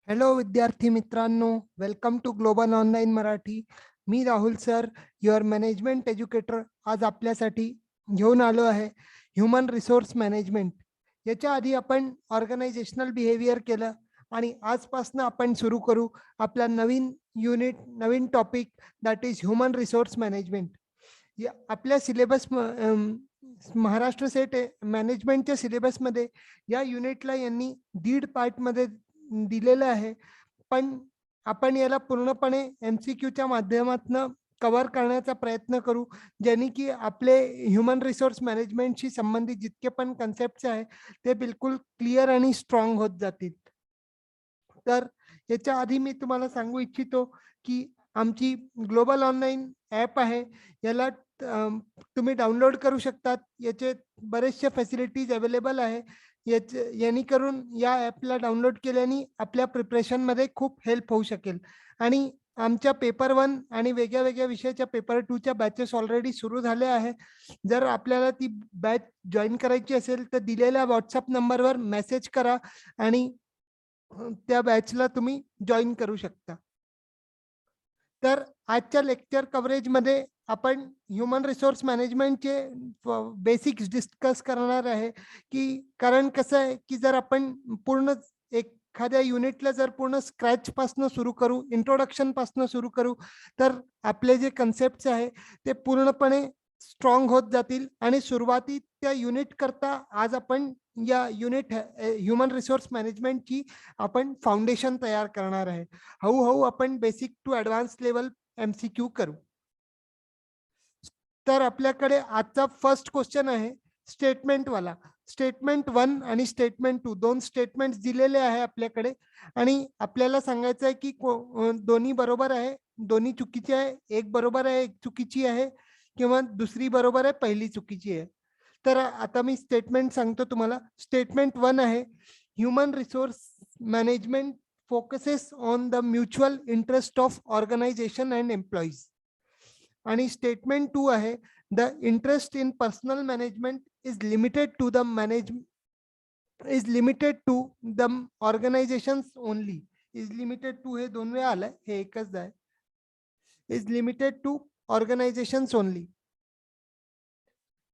Hello विद्यार्थी मित्रांनो, welcome to global online Marathi. मी Rahul sir, your management educator. आज आपल्यासाठी घेऊन आलो आहे ह्युमन रिसोर्स मॅनेजमेंट. याच्या आधी आपण ऑर्गनायझेशनल बिहेवियर केलं आणि आजपासून आपण सुरू करू आपला नवीन युनिट, नवीन topic, that is human resource management. आपल्या सिलेबस महाराष्ट्र सेट मॅनेजमेंटच्या सिलेबसमध्ये या युनिटला यांनी 1.5 पार्टमध्ये दिलेलं आहे, पण आपण याला पूर्णपणे MCQच्या माध्यमातून कव्हर करण्याचा प्रयत्न करू, ज्याने की आपले ह्युमन रिसोर्स मॅनेजमेंटशी संबंधित जितके पण कन्सेप्ट आहे ते बिलकुल क्लिअर आणि स्ट्रॉंग होत जातील. तर याच्या आधी मी तुम्हाला सांगू इच्छितो की आमची ग्लोबल ऑनलाईन ॲप आहे, याला तुम्ही डाउनलोड करू शकतात. याचे बरेचसे फॅसिलिटीज अवेलेबल आहे. याने करून या ॲपला डाउनलोड केल्याने आपल्या प्रिपरेशनमध्ये खूप हेल्प होऊ शकेल. आणि आमच्या पेपर 1 आणि वेगळ्या वेगळ्या विषयाच्या पेपर 2च्या बॅचेस ऑलरेडी सुरू झाले आहे. जर आपल्याला ती बॅच जॉईन करायची असेल तर दिलेल्या व्हॉट्सअप नंबरवर मेसेज करा आणि त्या बॅचला तुम्ही जॉईन करू शकता. तर आजच्या लेक्चर कव्हरेजमध्ये आपण ह्युमन रिसोर्स मॅनेजमेंटचे बेसिक्स डिस्कस करणार आहे. की कारण कसं आहे की जर आपण पूर्ण एखाद्या युनिटला जर पूर्ण स्क्रॅच पासून सुरू करू, इंट्रोडक्शन पासून सुरू करू, तर आपले जे कन्सेप्ट आहे ते पूर्णपणे स्ट्रॉंग होत जातील. आणि सुरुवाती त्या युनिट करता आज आपण या युनिट ह्युमन रिसोर्स मॅनेजमेंटची आपण फाउंडेशन तयार करणार आहे. हळूहळू आपण basic to advance level MCQ करू. तर आपल्याकडे आजचा फर्स्ट क्वेश्चन आहे स्टेटमेंटवाला. स्टेटमेंट 1 आणि स्टेटमेंट 2 दोन स्टेटमेंट दिलेले आहे आपल्याकडे, आणि आपल्याला सांगायचं आहे की दोन्ही बरोबर आहे, दोन्ही चुकीचे आहे, एक बरोबर आहे, एक चुकीची आहे, किंवा दुसरी बरोबर आहे, पहिली चुकीची आहे. तर आता मी स्टेटमेंट सांगतो तुम्हाला. स्टेटमेंट 1 आहे, human resource management focuses on the mutual interest of organisation and employees. आणि स्टेटमेंट 2 आहे, the interest in personal management is limited to the organisations only. Is limited to हे 2 वेळा आलंय, हे एकच आहे. Is limited to organisations only.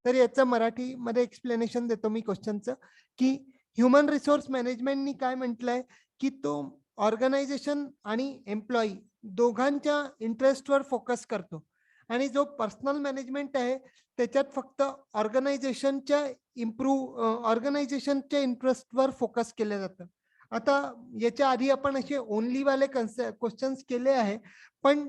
तर याचं मराठीमध्ये एक्सप्लेनेशन देतो मी क्वेश्चनचं, की ह्युमन रिसोर्स मॅनेजमेंटनी काय म्हटलंय की तो ऑर्गनायझेशन आणि एम्प्लॉई दोघांच्या इंटरेस्टवर फोकस करतो, आणि जो पर्सनल मॅनेजमेंट आहे त्याच्यात फक्त ऑर्गनायझेशनच्या ऑर्गनायझेशनच्या इंटरेस्टवर फोकस केलं जातं. आता याच्या आधी आपण असे ओनली वाले क्वेश्चन्स केले आहे, पण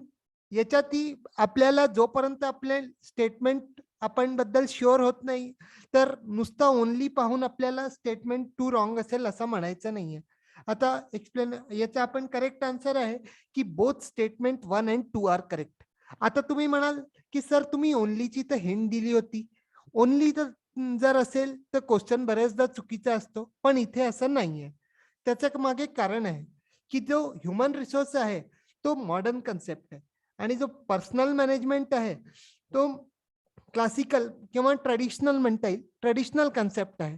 याच्यातही आपल्याला जोपर्यंत आपले स्टेटमेंट आपण बद्दल शुअर होत नाही, तर नुसता ओनली पाहून आपल्याला स्टेटमेंट 2 रॉंग असेल असं म्हणायचं नाहीये. आता याचा आपण करेक्ट आन्सर आहे की both statement 1 and 2 are correct. आता तुम्ही म्हणाल की सर तुम्ही ओनलीची तर हिंट दिली होती. ओनली जर असेल तर क्वेश्चन बरेचदा चुकीचा असतो, पण इथे असं नाहीये. त्याच्या मागे कारण आहे की जो ह्युमन रिसोर्स आहे तो मॉडर्न कन्सेप्ट आहे, आणि जो पर्सनल मॅनेजमेंट आहे तो क्लासिकल किंवा ट्रेडिशनल म्हणता येईल, ट्रेडिशनल कन्सेप्ट आहे.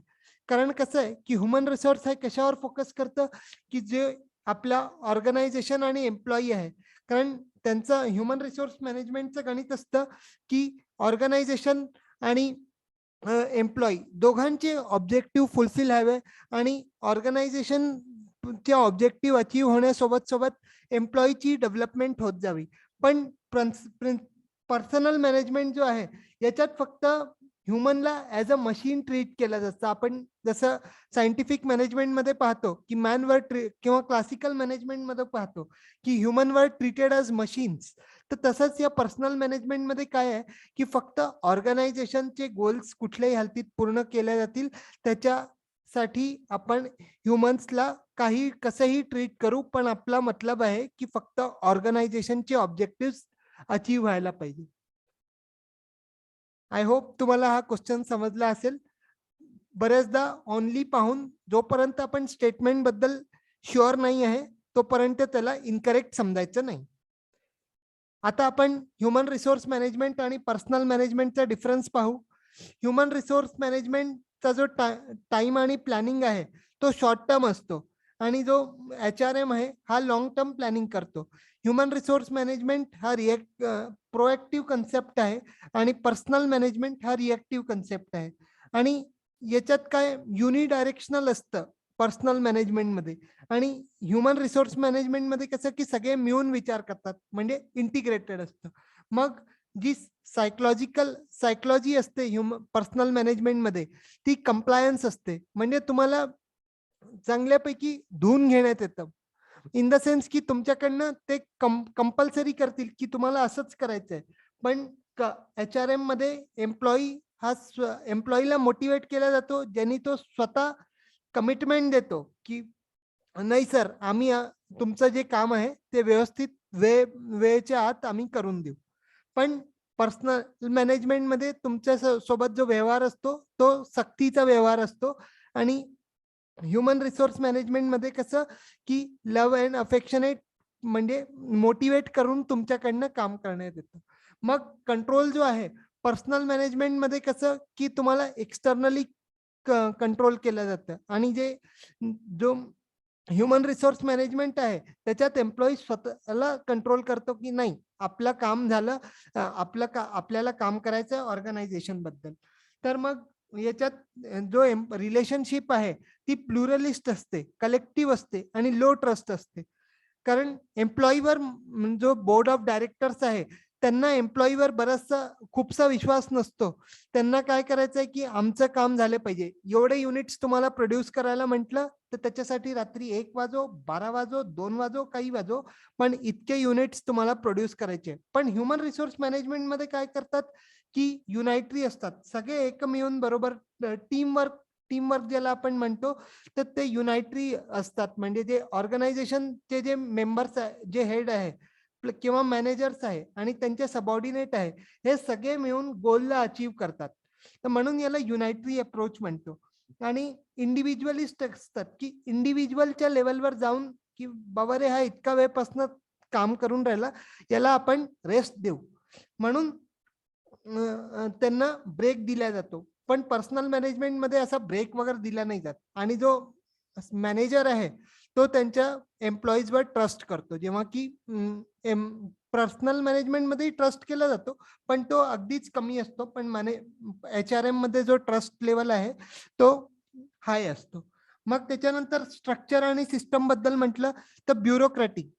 कारण कसं आहे की ह्युमन रिसोर्स हे कशावर फोकस करतं की जे आपला ऑर्गनायझेशन आणि एम्प्लॉई आहे. कारण त्यांचं ह्युमन रिसोर्स मॅनेजमेंटचं गणित असतं की ऑर्गनायझेशन आणि एम्प्लॉई दोघांचे ऑब्जेक्टिव्ह फुलफिल हवे, आणि ऑर्गनायझेशनचे ऑब्जेक्टिव्ह अचीव्ह होण्यासोबत सोबत एम्प्लॉईची डेव्हलपमेंट होत जावी. पण पर्सनल मॅनेजमेंट जो आहे याच्यात फक्त ह्युमनला ॲज अ मशीन ट्रीट केलं जातं. आपण जसं सायंटिफिक मॅनेजमेंटमध्ये पाहतो की मॅनवर किंवा क्लासिकल मॅनेजमेंटमध्ये पाहतो की ह्युमनवर ट्रीटेड ॲज मशीन्स, तर तसंच या पर्सनल मॅनेजमेंटमध्ये काय आहे की फक्त ऑर्गनायझेशनचे गोल्स कुठल्याही हालतीत पूर्ण केल्या जातील, त्याच्यासाठी आपण ह्युमन्सला काही कसंही ट्रीट करू, पण आपला मतलब आहे की फक्त ऑर्गनायझेशनचे ऑब्जेक्टिव्ह अचीव्ह व्हायला पाहिजे. आय होप तुम्हाला हा क्वेश्चन समजला असेल. बरेचदा ओनली पाहून जोपर्यंत आपण स्टेटमेंट बद्दल शुअर नाही आहे तोपर्यंत त्याला इनकरेक्ट समजायचं नाही. आता आपण ह्युमन रिसोर्स मॅनेजमेंट आणि पर्सनल मॅनेजमेंटचा डिफरन्स पाहू. ह्युमन रिसोर्स मॅनेजमेंटचा जो टाइम आणि प्लॅनिंग आहे तो शॉर्ट टर्म असतो, आणि जो HRM आहे हा लॉंग टर्म प्लॅनिंग करतो. ह्युमन रिसोर्स मॅनेजमेंट हा प्रोएक्टिव्ह कन्सेप्ट आहे आणि पर्सनल मॅनेजमेंट हा रिएक्टिव्ह कन्सेप्ट आहे. आणि याच्यात काय युनिडायरेक्शनल असतं पर्सनल मॅनेजमेंटमध्ये, आणि ह्युमन रिसोर्स मॅनेजमेंटमध्ये कसं की सगळे मिळून विचार करतात, म्हणजे इंटिग्रेटेड असतं. मग जी सायकॉलॉजी असते पर्सनल मॅनेजमेंटमध्ये, ती कंप्लायन्स असते, म्हणजे तुम्हाला चांगल्यापैकी धुवून घेण्यात येतं. इन द सेन्स की तुमच्याकडनं ते कंपल्सरी करतील की तुम्हाला असंच करायचंय. पण HRM मध्ये एम्प्लॉई हा एम्प्लॉईला मोटिवेट केला जातो, ज्यांनी तो स्वतः कमिटमेंट देतो की नाही सर, आम्ही तुमचं जे काम आहे ते व्यवस्थित वेळेच्या आत आम्ही करून देऊ. पण पर्सनल मॅनेजमेंटमध्ये तुमच्या सोबत जो व्यवहार असतो तो सक्तीचा व्यवहार असतो. आणि ह्युमन रिसोर्स मॅनेजमेंटमध्ये कसं की लव्ह अँड अफेक्शनेट, म्हणजे मोटिवेट करून तुमच्याकडनं काम करण्यात येतं. मग कंट्रोल जो आहे पर्सनल मॅनेजमेंटमध्ये कसं की तुम्हाला एक्सटर्नली कंट्रोल केलं जातं, आणि जो ह्युमन रिसोर्स मॅनेजमेंट आहे त्याच्यात एम्प्लॉई स्वतःला कंट्रोल करतो की नाही आपलं काम झालं, आपल्याला काम करायचं आहे ऑर्गनायझेशन बद्दल. तर मग याच्यात जो रिलेशनशिप आहे ती प्लुरलिस्ट असते, कलेक्टिव्ह असते आणि लो ट्रस्ट असते. कारण एम्प्लॉईवर जो बोर्ड ऑफ डायरेक्टर्स आहे त्यांना एम्प्लॉईवर बराचसा खूपसा विश्वास नसतो. त्यांना काय करायचंय की आमचं काम झालं पाहिजे, एवढे युनिट्स तुम्हाला प्रोड्यूस करायला म्हटलं तर त्याच्यासाठी रात्री 1 वाजो, 12 वाजो, 2 वाजो, काही वाजो, पण इतके युनिट्स तुम्हाला प्रोड्यूस करायचे. पण ह्युमन रिसोर्स मॅनेजमेंटमध्ये काय करतात की युनायटरी असतात, सगळे एकम येऊन बरोबर टीम वर्क ज्याला आपण म्हणतो, तर ते युनायटरी असतात. म्हणजे जे ऑर्गनायझेशनचे जे मेंबर्स आहे, जे हेड आहे किंवा मॅनेजर्स आहे आणि त्यांचे सबऑर्डिनेट आहे, हे सगळे मिळून गोलला अचीव करतात. तर म्हणून याला युनायटरी अप्रोच म्हणतो. आणि इंडिव्हिज्युअलिस्ट असतात की इंडिव्हिज्युअलच्या लेवलवर जाऊन की बाबा रे हा इतका वेळपासून काम करून राहिला, याला आपण रेस्ट देऊ, म्हणून त्यांना ब्रेक दिला जातो. पण पर्सनल मॅनेजमेंटमध्ये असा ब्रेक वगैरे दिला नाही जात. आणि जो मॅनेजर आहे तो त्यांच्या एम्प्लॉईजवर ट्रस्ट करतो, जेव्हा की पर्सनल मॅनेजमेंटमध्ये ट्रस्ट केला जातो पण तो अगदीच कमी असतो. पण HRM मध्ये जो ट्रस्ट लेवल आहे तो हाय असतो. मग त्याच्यानंतर स्ट्रक्चर आणि सिस्टम बद्दल म्हटलं तर ब्युरोक्रॅटिक,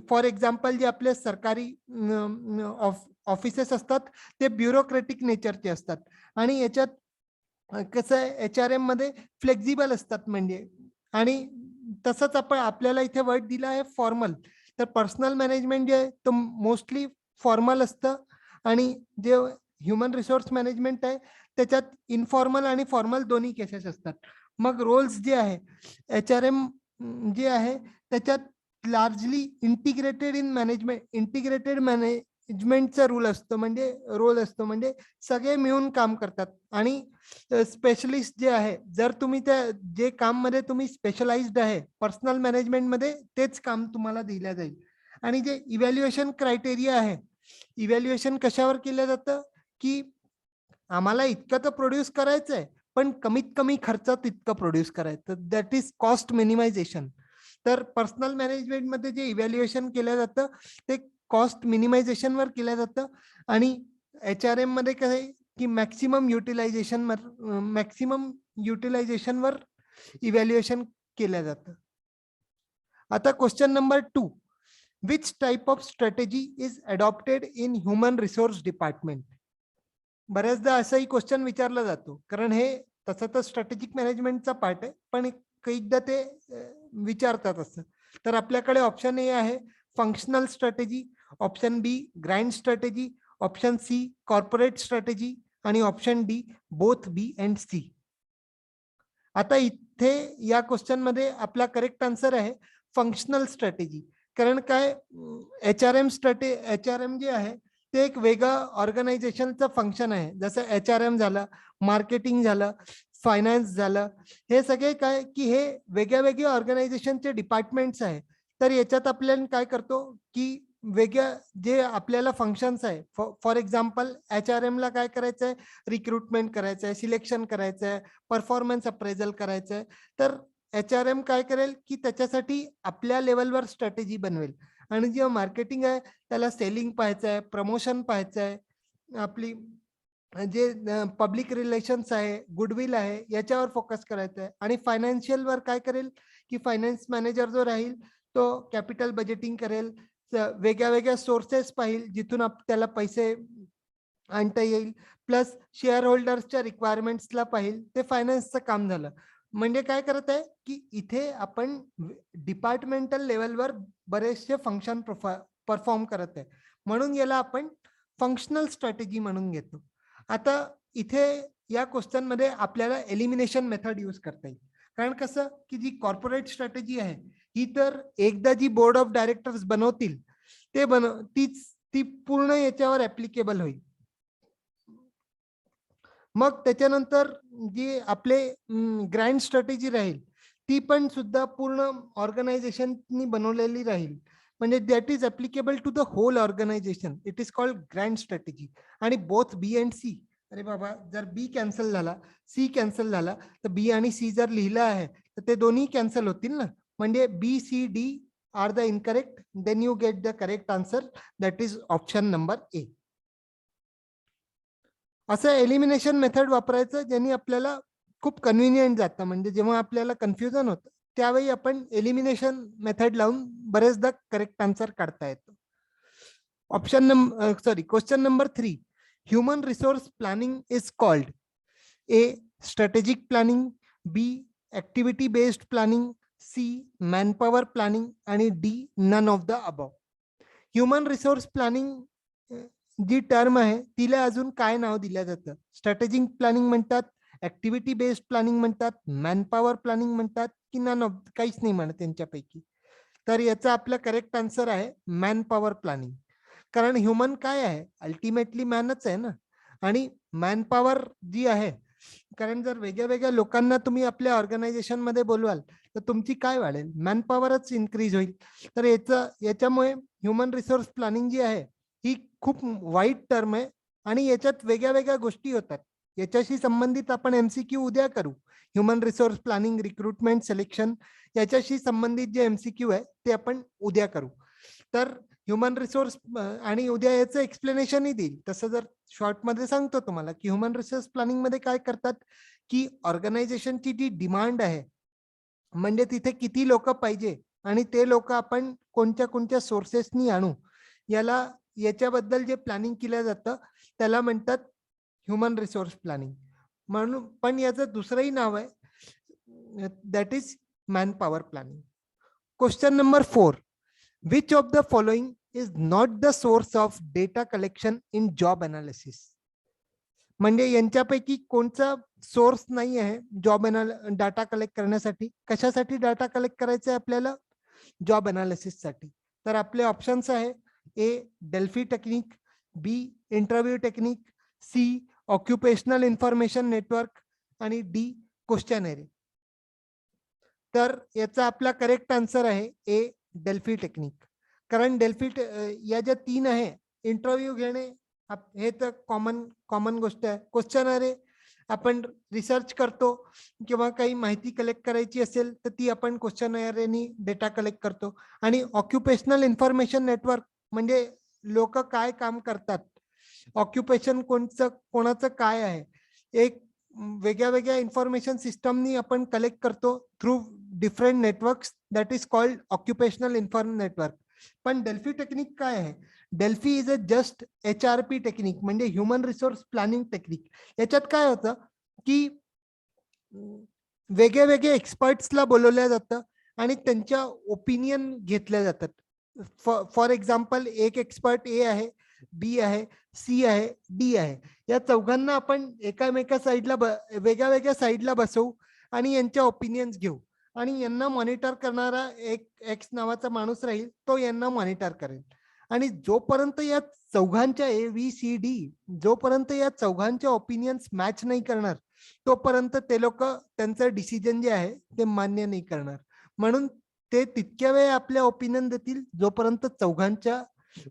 फॉर एक्झाम्पल जे आपले सरकारी ऑफिसेस असतात ते ब्युरोक्रॅटिक नेचरचे असतात. आणि याच्यात कसं आहे HRM मध्ये फ्लेक्झिबल असतात, म्हणजे आणि तसंच आपल्याला इथे वर्ड दिला आहे फॉर्मल. तर पर्सनल मॅनेजमेंट जे आहे तो मोस्टली फॉर्मल असतं, आणि जे ह्युमन रिसोर्स मॅनेजमेंट आहे त्याच्यात इनफॉर्मल आणि फॉर्मल दोन्ही केसेस असतात. मग रोल्स जे आहे HRM जे आहे त्याच्यात लार्जली इंटिग्रेटेड मॅनेजमेंटचा रोल असतो, म्हणजे सगळे मिळून काम करतात. आणि स्पेशलिस्ट जे आहे, जर तुम्ही त्या जे काम मध्ये तुम्ही स्पेशलाइज्ड आहे पर्सनल मॅनेजमेंट मध्ये, तेच काम तुम्हाला दिलं जाईल. आणि जे इव्हॅल्युएशन क्रायटेरिया आहे, इव्हॅल्युएशन कशावर केलं जातं की आम्हाला इतकं तर प्रोड्यूस करायचं आहे पण कमीत कमी खर्चात इतकं प्रोड्यूस करायचं, दॅट इज कॉस्ट मिनिमायझेशन. तर पर्सनल मॅनेजमेंटमध्ये जे इव्हॅल्युएशन केलं जातं ते कॉस्ट मिनिमायझेशनवर केलं जातं. आणि HRM मध्ये काय आहे की मॅक्सिमम युटिलायझेशनवर इव्हॅल्युएशन केलं जातं. आता question number 2, which type of strategy is adopted in human resource department. बऱ्याचदा असाही क्वेश्चन विचारला जातो, कारण हे तसं तर स्ट्रॅटेजिक मॅनेजमेंटचा पार्ट आहे, पण एकदा ते विचारतात असं. तर आपल्याकडे ऑप्शन ए आहे functional strategy, option B grand strategy, option C corporate strategy आणि option D both B and C. आता इथे या क्वेश्चन मध्ये आपला करेक्ट आन्सर आहे फंक्शनल स्ट्रॅटेजी. कारण काय HRM जे आहे ते एक वेगळं ऑर्गनायझेशनचं फंक्शन आहे. जसं HRM झालं, मार्केटिंग झालं, फायनान्स झालं, हे सगळे काय की हे वेगळ्या वेगळ्या ऑर्गनायझेशनचे डिपार्टमेंट्स आहे. तर याच्यात आपल्याला काय करतो की वेगळ्या जे आपल्याला फंक्शन्स आहे, फॉर एक्झाम्पल HRM ला काय करायचं आहे, रिक्रुटमेंट करायचं आहे, सिलेक्शन करायचं आहे, परफॉर्मन्स अप्रेझल करायचं आहे. तर HRM काय करेल की त्याच्यासाठी आपल्या लेवलवर स्ट्रॅटेजी बनवेल आणि जेव्हा मार्केटिंग आहे त्याला सेलिंग पाहायचं आहे, प्रमोशन पाहायचं आहे, आपली जे पब्लिक रिलेशन्स आहे, गुडविल आहे, याच्यावर फोकस करायचं आहे. आणि फायनान्शियल वर काय करेल की फायनान्स मॅनेजर जो राहील तो कॅपिटल बजेटिंग करेल, वेगळ्या वेगळ्या सोर्सेस पाहिल जिथून त्याला पैसे आणता येईल, प्लस शेअर होल्डर्सच्या रिक्वायरमेंट्सला पाहिल. ते फायनान्सचं काम झालं. म्हणजे काय करत आहे की इथे आपण डिपार्टमेंटल लेवलवर बरेचसे फंक्शन परफॉर्म करत आहे, म्हणून याला आपण फंक्शनल स्ट्रॅटेजी म्हणून घेतो. आता इथे या क्वेश्चन मध्ये आपल्याला एलिमिनेशन मेथड यूज करता येईल. कारण कसं की जी कॉर्पोरेट स्ट्रॅटेजी आहे ही तर एकदा जी बोर्ड ऑफ डायरेक्टर्स बनवतील ती पूर्ण याच्यावर ऍप्लिकेबल होईल. मग त्याच्यानंतर जी आपले ग्रँड स्ट्रॅटेजी राहील ती पण सुद्धा पूर्ण ऑर्गनायझेशननी बनवलेली राहील, म्हणजे that is applicable to the whole organisation. It is called grand strategy. आणि बोथ बी अँड सी, अरे बाबा जर बी कॅन्सल झाला, सी कॅन्सल झाला, तर बी आणि सी जर लिहिलं आहे तर ते दोन्ही कॅन्सल होतील ना. म्हणजे B C D are the incorrect, then you get the correct answer, that is option number A. असं एलिमिनेशन मेथड वापरायचं ज्यांनी आपल्याला खूप कन्व्हिनियंट जातं. म्हणजे जेव्हा आपल्याला कन्फ्युजन होतं त्यावेळी आपण एलिमिनेशन मेथड लावून बरेचदा करेक्ट आन्सर काढता येतो. Question number 3. Human resource planning is called A strategic planning, B activity based planning, C manpower planning आणि D none of the above. Human resource planning जी टर्म आहे तिला अजून काय नाव दिलं जातं? स्ट्रॅटेजिक प्लॅनिंग म्हणतात, ऍक्टिव्हिटी बेस्ड प्लॅनिंग म्हणतात, मॅनपॉवर प्लॅनिंग म्हणतात, की नन ऑफ, काहीच नाही म्हणत त्यांच्यापैकी. तर याचा आपला करेक्ट आन्सर आहे मॅनपॉवर प्लॅनिंग. कारण ह्युमन काय आहे, अल्टिमेटली मॅनच आहे ना. आणि मॅनपॉवर जी आहे, कारण जर वेगळ्या वेगळ्या लोकांना तुम्ही आपल्या ऑर्गनायझेशन मध्ये बोलवाल तर तुमची काय वाढेल, मॅनपॉवरच इन्क्रीज होईल. तर याच्यामुळे ह्युमन रिसोर्स प्लॅनिंग जी आहे ही खूप वाईट टर्म आहे आणि याच्यात वेगळ्या वेगळ्या गोष्टी होतात. याच्याशी संबंधित आपण MCQ उद्या करू. Human resource planning, recruitment, selection याच्याशी संबंधित जे MCQ आहे ते आपण उद्या करू. तर ह्युमन रिसोर्स आणि उद्या याचं एक्सप्लेनेशनही देईल. तसं जर शॉर्ट मध्ये सांगतो तुम्हाला की ह्युमन रिसोर्स प्लॅनिंग मध्ये काय करतात की ऑर्गनायझेशनची जी डिमांड आहे, म्हणजे तिथे किती लोक पाहिजे आणि ते लोक आपण कोणत्या कोणत्या सोर्सेसनी आणू, याच्याबद्दल जे प्लॅनिंग केलं जातं त्याला म्हणतात ह्युमन रिसोर्स प्लॅनिंग. म्हणून पण याचं दुसरंही नाव आहे, that is manpower planning. Question number 4. Which of the following is not the source of data collection in job analysis? म्हणजे यांच्यापैकी कोणचा सोर्स नाही आहे जॉब डाटा कलेक्ट करण्यासाठी. कशासाठी डाटा कलेक्ट करायचं आहे आपल्याला? जॉब अनालिसिस साठी. तर आपले ऑप्शन्स आहे A Delphi technique, B interview technique, C occupational information network आणि डी क्वेश्चनरी. तर याचा आपला करेक्ट आन्सर आहे ए डेल्फी टेक्निक. कारण डेल्फी या ज्या 3 आहे, इंटरव्ह्यू घेणे हे तर कॉमन गोष्ट आहे. क्वेश्चनरी आपण रिसर्च करतो किंवा काही माहिती कलेक्ट करायची असेल तर ती आपण क्वेश्चनरीनी डेटा कलेक्ट करतो. आणि ऑक्युपेशनल इन्फॉर्मेशन नेटवर्क म्हणजे लोक काय काम करतात, ऑक्युपेशन कोणाचं काय आहे, एक वेगळ्या वेगळ्या इन्फॉर्मेशन सिस्टमनी आपण कलेक्ट करतो through different networks, that is called occupational information network. पण डेल्फी टेक्निक काय आहे? Delphi is a just HRP technique, म्हणजे ह्युमन रिसोर्स प्लॅनिंग टेक्निक. याच्यात काय होतं की वेगळे वेगळे एक्सपर्ट्सला बोलवल्या जातं आणि त्यांच्या ओपिनियन घेतल्या जातात. फॉर एक्झाम्पल एक एक्सपर्ट ए आहे, बी आहे, सी आहे, डी आहे. या चौघांना आपण एकामेका साईडला वेगळ्या वेगळ्या साईडला बसवू आणि यांच्या ओपिनियन्स घेऊ आणि यांना मॉनिटर करणारा एक एक्स नावाचा माणूस राहील, तो यांना मॉनिटर करेल. आणि जोपर्यंत या चौघांच्या ABCD जोपर्यंत या चौघांच्या ओपिनियन्स मॅच नाही करणार तोपर्यंत ते लोक त्यांचं डिसिजन जे आहे ते मान्य नाही करणार. म्हणून ते तितक्या वेळ आपल्या ओपिनियन देतील जोपर्यंत चौघांच्या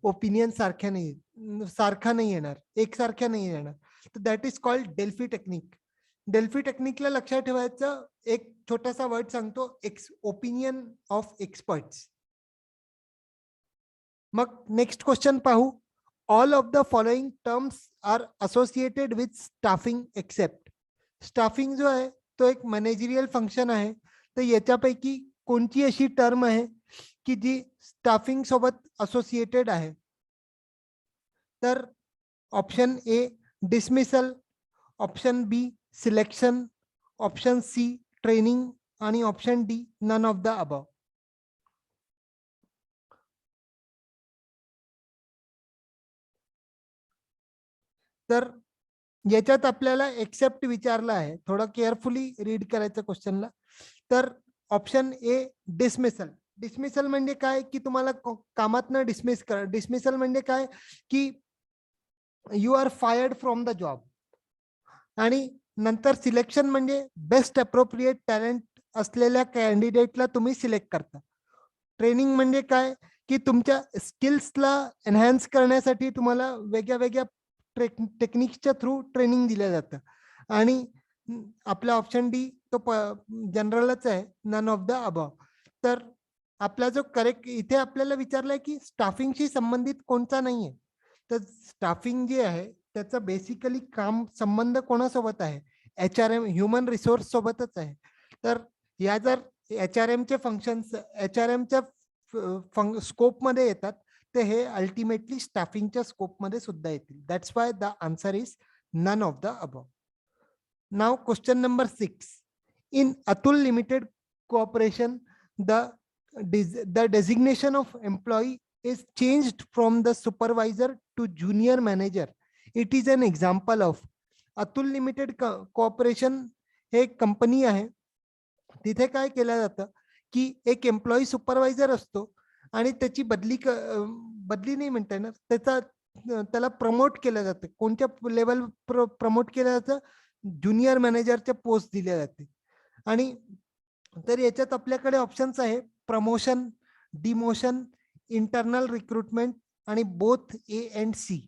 ओपिनियन सारखा नाही येणार, एकसारख्या नाही येणार. तर that is called Delphi technique. Delphi टेक्निकला लक्षात ठेवायचं एक छोटासा वर्ड सांगतो, ओपिनियन ऑफ एक्सपर्ट्स. मग नेक्स्ट क्वेश्चन पाहू. All of the following terms are associated with staffing except. Staffing जो आहे तो एक मॅनेजरियल फंक्शन आहे. तर याच्यापैकी कोणती अशी टर्म आहे की जी स्टाफिंग सोबत असोसिएटेड आहे? तर option A dismissal, option B selection, option C training आणि option D none of the above. तर याच्यात आपल्याला एक्सेप्ट विचारला आहे, थोडं केअरफुली रीड करायचं क्वेश्चनला. तर ऑप्शन ए डिसमिसल. डिसमिसल म्हणजे काय की तुम्हाला कामातनं डिसमिस कर. डिसमिसल म्हणजे काय की you are fired from the job. आणि नंतर सिलेक्शन म्हणजे बेस्ट अप्रोप्रिएट टॅलेंट असलेल्या कॅन्डिडेटला तुम्ही सिलेक्ट करता. ट्रेनिंग म्हणजे काय की तुमच्या स्किल्सला एनहान्स करण्यासाठी तुम्हाला वेगळ्या वेगळ्या टेक्निक्सच्या थ्रू ट्रेनिंग दिलं जातं. आणि आपला ऑप्शन डी तो जनरलच आहे, नन ऑफ द अबव. तर आपला जो करेक्ट इथे आपल्याला विचारलाय की स्टाफिंगशी संबंधित कोणता नाहीये. तर स्टाफिंग जे आहे त्याचा बेसिकली काम संबंध कोणासोबत आहे? HRM, ह्युमन रिसोर्स सोबतच आहे. तर या जर HRM चे फंक्शन्स HRMच्या स्कोप मध्ये येतात, तर हे अल्टिमेटली स्टाफिंगच्या स्कोप मध्ये सुद्धा येतील. That's why the answer is none of the above. Now question number 6. In Atul Limited Corporation, the designation of employee is changed from the supervisor to junior manager. It is an example of. Atul Limited Corporation हे company आहे. तिथे काय केलं जातं की एक employee supervisor असतो आणि त्याची बदली नाही म्हणता येणार, त्याला प्रमोट केलं जातं. कोणत्या लेवल प्रमोट केलं जातं? ज्युनियर मॅनेजरच्या पोस्ट दिल्या जाते. आणि तर याच्यात आपल्याकडे ऑप्शन्स आहे प्रमोशन, डिमोशन, इंटरनल रिक्रुटमेंट आणि बोथ ए अँड सी.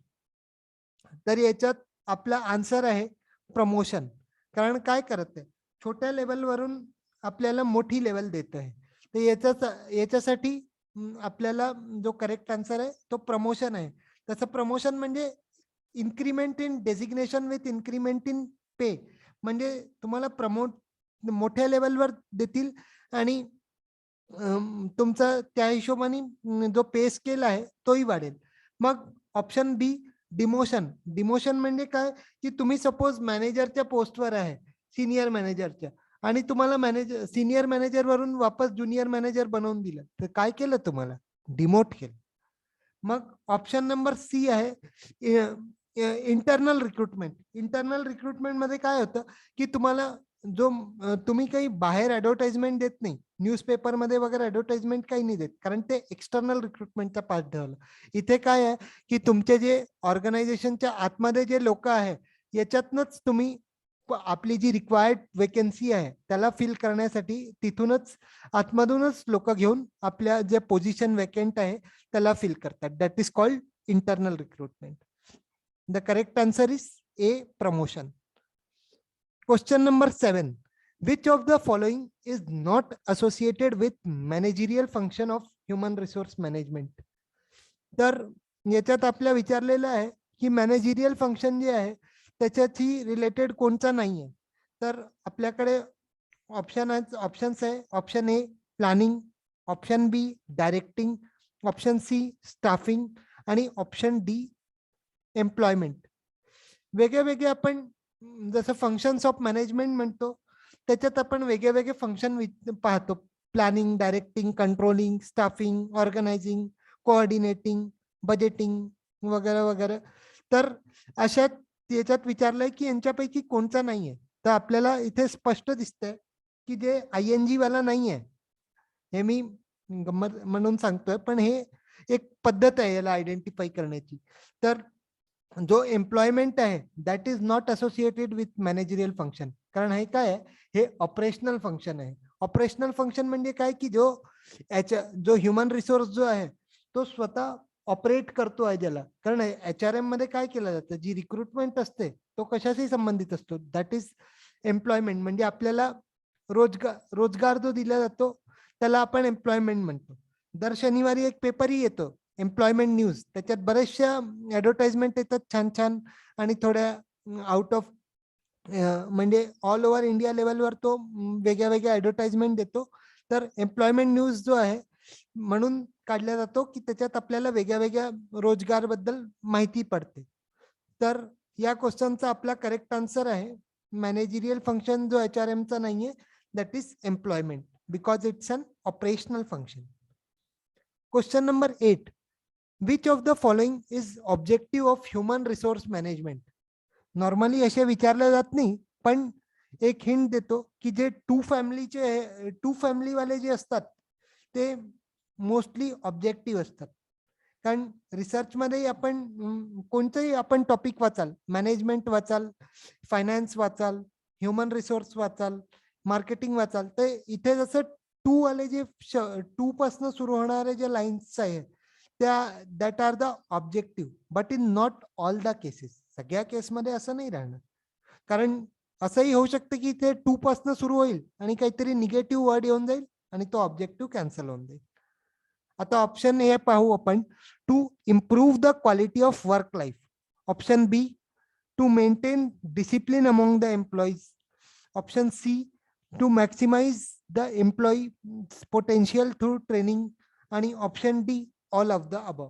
तर याच्यात आपला आन्सर आहे प्रमोशन. कारण काय करत आहे, छोट्या लेवलवरून आपल्याला मोठी लेवल देत आहे. तर याच्यासाठी आपल्याला जो करेक्ट आन्सर आहे तो प्रमोशन आहे. तसं प्रमोशन म्हणजे increment in designation with increment in pay. म्हणजे तुम्हाला मोठ्या लेवलवर देतील आणि तुमचा त्या हिशोबाने जो पे स्केल आहे तोही वाढेल. मग ऑप्शन बी डिमोशन. डिमोशन म्हणजे काय की तुम्ही सपोज मॅनेजरच्या पोस्टवर आहे, सिनियर मॅनेजरच्या, आणि तुम्हाला सिनियर मॅनेजर वरून वापस ज्युनियर मॅनेजर बनवून दिलं, तर काय केलं? तुम्हाला डिमोट केलं. मग ऑप्शन नंबर सी आहे इंटरनल रिक्रुटमेंट. इंटरनल रिक्रुटमेंट मध्ये काय होतं की तुम्हाला तुम्ही काही बाहेर ऍडव्हर्टाइजमेंट देत नाही, न्यूजपेपर मध्ये वगैरे ऍडव्हर्टाइजमेंट काही नाही देत, कारण ते एक्सटर्नल रिक्रुटमेंटचा पार्ट ठेवलं. इथे काय आहे की तुमचे जे ऑर्गनायझेशनच्या आतमध्ये जे लोक आहे याच्यातनच तुम्ही आपली जी रिक्वायर्ड वेकेन्सी आहे त्याला फिल करण्यासाठी तिथूनच आतमधूनच लोक घेऊन आपल्या जे पोझिशन वेकेंट आहे त्याला फिल करतात. That is called internal recruitment. The correct answer is a promotion. Question number 7. Which of the following is not associated with managerial function of human resource management? तर याच्यात आपल्या विचारलेलं आहे की मॅनेजरियल फंक्शन जे आहे त्याच्याशी रिलेटेड कोणता नाहीये. तर आपल्याकडे ऑप्शन्स आहे. Option A planning, option B directing, option C staffing आणि ऑप्शन डी एम्प्लॉयमेंट. वेगळे वेगळे आपण जसं फंक्शन्स ऑफ मॅनेजमेंट म्हणतो त्याच्यात आपण वेगळे वेगळे फंक्शन पाहतो. Planning, directing, controlling, staffing, organising, coordinating, budgeting वगैरे वगैरे. तर अशा याच्यात विचारलंय की यांच्यापैकी कोणता नाहीये. तर आपल्याला इथे स्पष्ट दिसतंय की जे ING वाला नाहीये. हे मी गंमत म्हणून सांगतोय, पण हे एक पद्धत आहे याला आयडेंटिफाय करण्याची. तर जो एम्प्लॉयमेंट आहे that is not associated with managerial function. कारण हे काय आहे, हे ऑपरेशनल फंक्शन आहे. ऑपरेशनल फंक्शन म्हणजे काय की जो ह्युमन रिसोर्स जो आहे तो स्वतः ऑपरेट करतो आहे ज्याला. कारण HRM मध्ये काय केलं जातं, जी रिक्रुटमेंट असते तो कशाशी संबंधित असतो, दॅट इज एम्प्लॉयमेंट म्हणजे आपल्याला रोजगार जो दिला जातो त्याला आपण एम्प्लॉयमेंट म्हणतो. दर शनिवारी एक पेपरही येतो, एम्प्लॉयमेंट न्यूज. त्याच्यात बऱ्याचशा ऍडव्हर्टाइजमेंट येतात छान छान आणि थोड्या आउट ऑफ म्हणजे ऑल ओव्हर इंडिया लेवलवर तो वेगळ्या वेगळ्या ऍडव्हर्टाइजमेंट देतो. तर एम्प्लॉयमेंट न्यूज जो आहे म्हणून काढला जातो की त्याच्यात आपल्याला वेगळ्या वेगळ्या रोजगार बद्दल माहिती पडते. तर या क्वेश्चनचा आपला करेक्ट आन्सर आहे मॅनेजरियल फंक्शन जो HRM चा नाहीये, that is employment because it's an operational function. Question number 8. Which of the following is objective of human resource management? Normally असे विचारले जात नाही, पण एक हिंट देतो की जे टू फॅमिली वाले जे असतात ते मोस्टली ऑब्जेक्टिव्ह असतात. कारण रिसर्चमध्ये आपण कोणतंही आपण टॉपिक वाचाल, मॅनेजमेंट वाचाल, फायनान्स वाचाल, ह्युमन रिसोर्स वाचाल, मार्केटिंग वाचाल, तर इथे जसं टू वाले जे टू पासून सुरू होणारे जे लाईन्स आहेत त्या that are the objective, but in not all the cases. सगळ्या केसमध्ये असं नाही राहणार. कारण असंही होऊ शकतं की ते टू पासून सुरू होईल आणि काहीतरी निगेटिव्ह वर्ड येऊन जाईल आणि तो ऑब्जेक्टिव्ह कॅन्सल होऊन जाईल. आता ऑप्शन ए पाहू आपण, to improve the quality of work life. Option B, to maintain discipline among the employees. Option C, to maximise the employee potential through training. आणि option D, all of the above.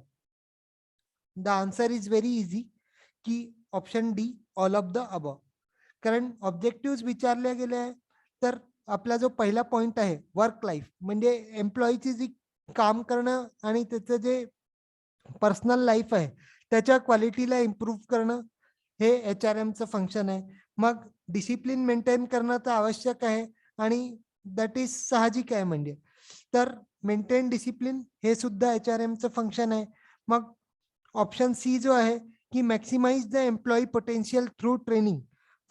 The answer is very easy की option D, all of the above. कारण objective विचारले गेले आहे तर आपला जो पहिला पॉइंट आहे वर्क लाईफ म्हणजे एम्प्लॉईची जी काम करणं आणि त्याचं जे पर्सनल लाईफ आहे त्याच्या क्वालिटीला इम्प्रूव्ह करणं हे HRMचं फंक्शन आहे. मग डिसिप्लिन मेंटेन करणं तर आवश्यक आहे आणि दॅट इज साहजिक आहे. म्हणजे तर मेंटेन डिसिप्लिन हे सुद्धा HRMचं फंक्शन आहे. मग ऑप्शन सी जो आहे की maximise the employee potential through training.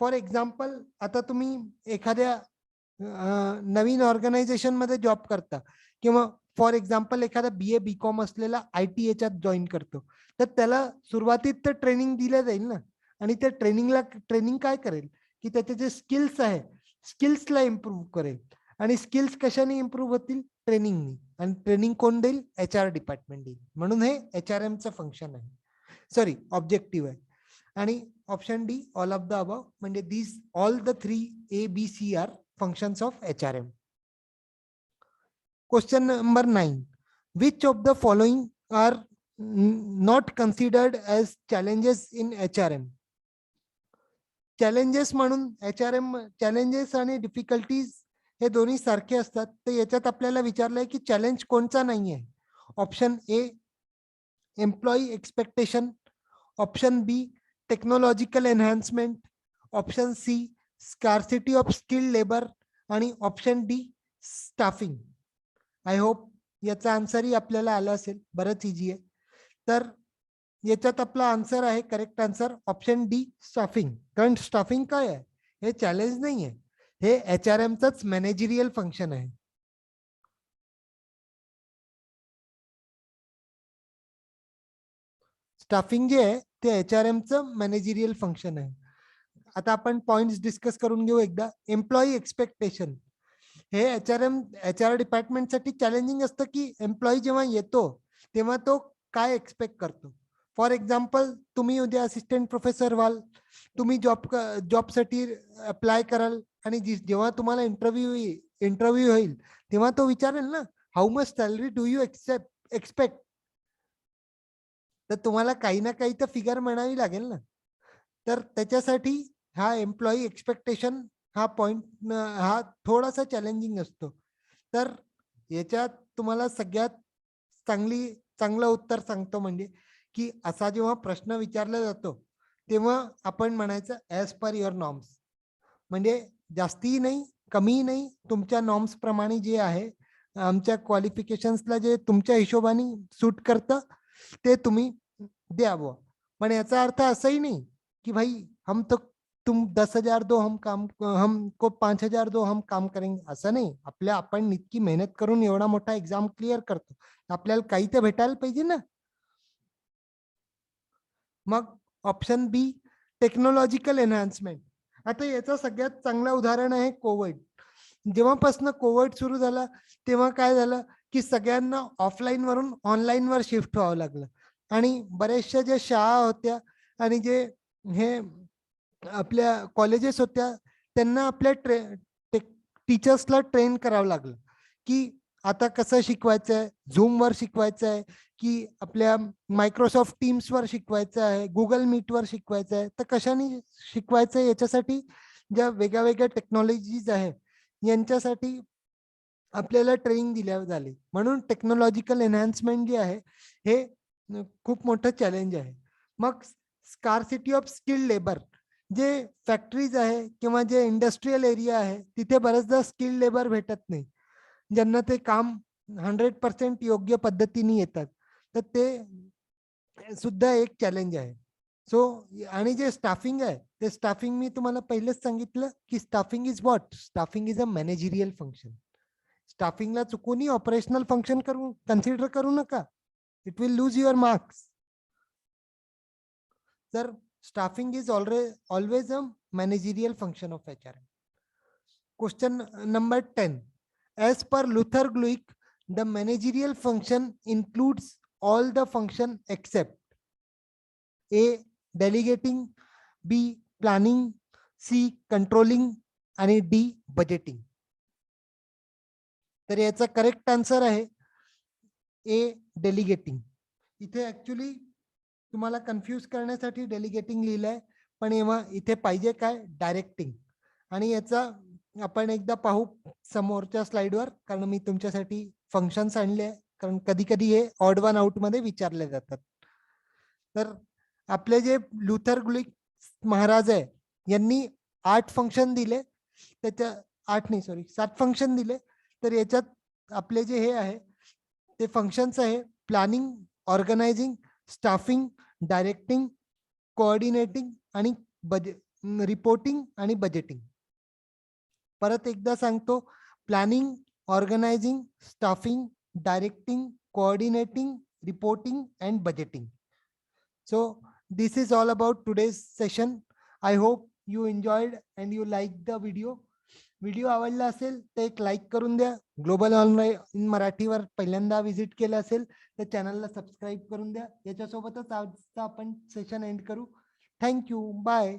For example, आता तुम्ही एखाद्या नवीन ऑर्गनायझेशन मध्ये जॉब करता किंवा फॉर एक्झाम्पल एखादा BA BCom असलेला IT याच्यात जॉईन करतो, तर त्याला सुरुवातीत तर ट्रेनिंग दिलं जाईल ना. आणि त्या ट्रेनिंग काय करेल की त्याचे जे स्किल्स आहे स्किल्सला इम्प्रूव्ह करेल. आणि स्किल्स कशाने इम्प्रूव्ह होतील? ट्रेनिंगनी. आणि ट्रेनिंग कोण देईल? HR डिपार्टमेंट देईल. म्हणून हे HRMचं फंक्शन आहे, सॉरी ऑब्जेक्टिव्ह आहे. आणि option D, all of the above, म्हणजे these all the 3 ABC are functions of HRM. Question number 9. Which of the following are not considered as challenges in HRM? Challenges म्हणून HRM, challenges आणि difficulties हे दोन्ही सारखे असतात. तर याच्यात आपल्याला विचारलंय की चॅलेंज कोणचा नाही आहे. Option A, employee expectation. Option B, technological enhancement. Option C, scarcity of skilled labour. आणि option D, staffing. I hope याचा आन्सरही आपल्याला आला असेल, बरंच इझी आहे. तर याच्यात आपला आन्सर आहे, correct answer option D, staffing. कारण स्टाफिंग काय आहे? हे चॅलेंज नाही आहे, हे HRMचंच मॅनेजरियल फंक्शन आहे. स्टाफिंग जे आहे ते HRMचं मॅनेजरियल फंक्शन आहे. आता आपण पॉइंट्स डिस्कस करून घेऊ एकदा. एम्प्लॉई एक्सपेक्टेशन हे HR डिपार्टमेंटसाठी चॅलेंजिंग असतं की एम्प्लॉई जेव्हा येतो तेव्हा तो काय एक्सपेक्ट करतो. फॉर एक्झाम्पल, तुम्ही उद्या असिस्टंट प्रोफेसर व्हाल, तुम्ही जॉबसाठी अप्लाय कराल आणि जेव्हा तुम्हाला इंटरव्ह्यू होईल तेव्हा तो विचारेल ना, how much salary do you expect. तर तुम्हाला काही ना काही तर फिगर म्हणावी लागेल ना. तर त्याच्यासाठी हा एम्प्लॉई एक्सपेक्टेशन हा पॉइंट हा थोडासा चॅलेंजिंग असतो. तर याच्यात तुम्हाला सगळ्यात चांगलं उत्तर सांगतो, म्हणजे की असा जेव्हा प्रश्न विचारला जातो तेव्हा आपण म्हणायचं ॲज पर युअर नॉर्म्स. म्हणजे जास्तीही नाही कमीही नाही, तुमच्या नॉर्म्स प्रमाणे जे आहे, आमच्या क्वालिफिकेशन्सला जे तुमच्या हिशोबाने सूट करतं ते तुम्ही द्यावं. पण याचा अर्थ असंही नाही कि भाई हम तो तुम 10,000 दो हमको 5,000 दो हम काम करेंगे, असं नाही. आपण इतकी मेहनत करून एवढा मोठा एक्झाम क्लिअर करतो, आपल्याला काही तर भेटायला पाहिजे ना. मग ऑप्शन बी, टेक्नॉलॉजिकल एनहान्समेंट. आता याचं सगळ्यात चांगलं उदाहरण आहे कोविड. जेव्हापासून कोविड सुरू झाला तेव्हा काय झालं की सगळ्यांना ऑफलाईन वरून ऑनलाईन वर शिफ्ट व्हावं लागलं आणि बऱ्याचशा ज्या शाळा होत्या आणि जे हे आपल्या कॉलेजेस होत्या त्यांना आपल्या टीचर्सला ट्रेन करावं लागलं की आता कसं शिकवायचं आहे, झूमवर शिकवायचं आहे की आपल्या मायक्रोसॉफ्ट टीम्सवर शिकवायचं आहे, गुगल मीटवर शिकवायचं आहे, तर कशाने शिकवायचं आहे याच्यासाठी ज्या वेगळ्या वेगळ्या टेक्नॉलॉजीज आहे यांच्यासाठी आपल्याला ट्रेनिंग दिल्या झाली. म्हणून टेक्नॉलॉजिकल एनहान्समेंट जे आहे हे खूप मोठं चॅलेंज आहे. मग स्कार्सिटी ऑफ स्किल्ड लेबर, जे फॅक्टरीज आहे किंवा जे इंडस्ट्रियल एरिया आहे तिथे बरेचदा स्किल्ड लेबर भेटत नाही, ज्यांना ते काम 100% योग्य पद्धतीने येतात, तर ते सुद्धा एक चॅलेंज आहे. सो आणि जे स्टाफिंग आहे ते स्टाफिंग मी तुम्हाला पहिलेच सांगितलं की staffing is what, staffing is a managerial function. स्टाफिंगला चुकूनही ऑपरेशनल फंक्शन करू कन्सिडर करू नका, it will lose your marks. तर staffing is always a managerial function of HR. Question number 10. As per Luther Gluick, the managerial function includes all the function except A. Delegating, B. Planning, C. Controlling आणि D. Budgeting. तर याचा correct answer आहे ए. डेलिगेटिंग. इथे actually तुम्हाला confuse करण्यासाठी डेलिगेटिंग लिहिलंय, पण इथे पाहिजे काय, डायरेक्टिंग. आणि याचा आपण एकदा पाहू समोरच्या स्लाइडवर, कारण मी तुमच्यासाठी फंक्शन्स आणले आहे, कारण कधी कधी हे ऑड वन आउट मध्ये विचारले जातात. तर आपले जे लुथर ग्लुइक महाराज आहे यांनी 8 फंक्शन दिले, त्याच्या 8 नाही सॉरी 7 फंक्शन दिले. तर याच्यात आपले जे हे आहे ते फंक्शन्स आहे planning, organising, staffing, directing, coordinating आणि रिपोर्टिंग आणि बजेटिंग. परत एकदा सांगतो, planning, organising, staffing, directing, coordinating, reporting and budgeting. So this is all about today's session. I hope you enjoyed and you liked the video. Video आवडला असेल तर एक like करून द्या. ग्लोबल ऑनलाईन इन मराठीवर पहिल्यांदा विजिट केलं असेल तर चॅनलला सबस्क्राईब करून द्या. याच्यासोबतच आजचा आपण सेशन एंड करू. Thank you, bye.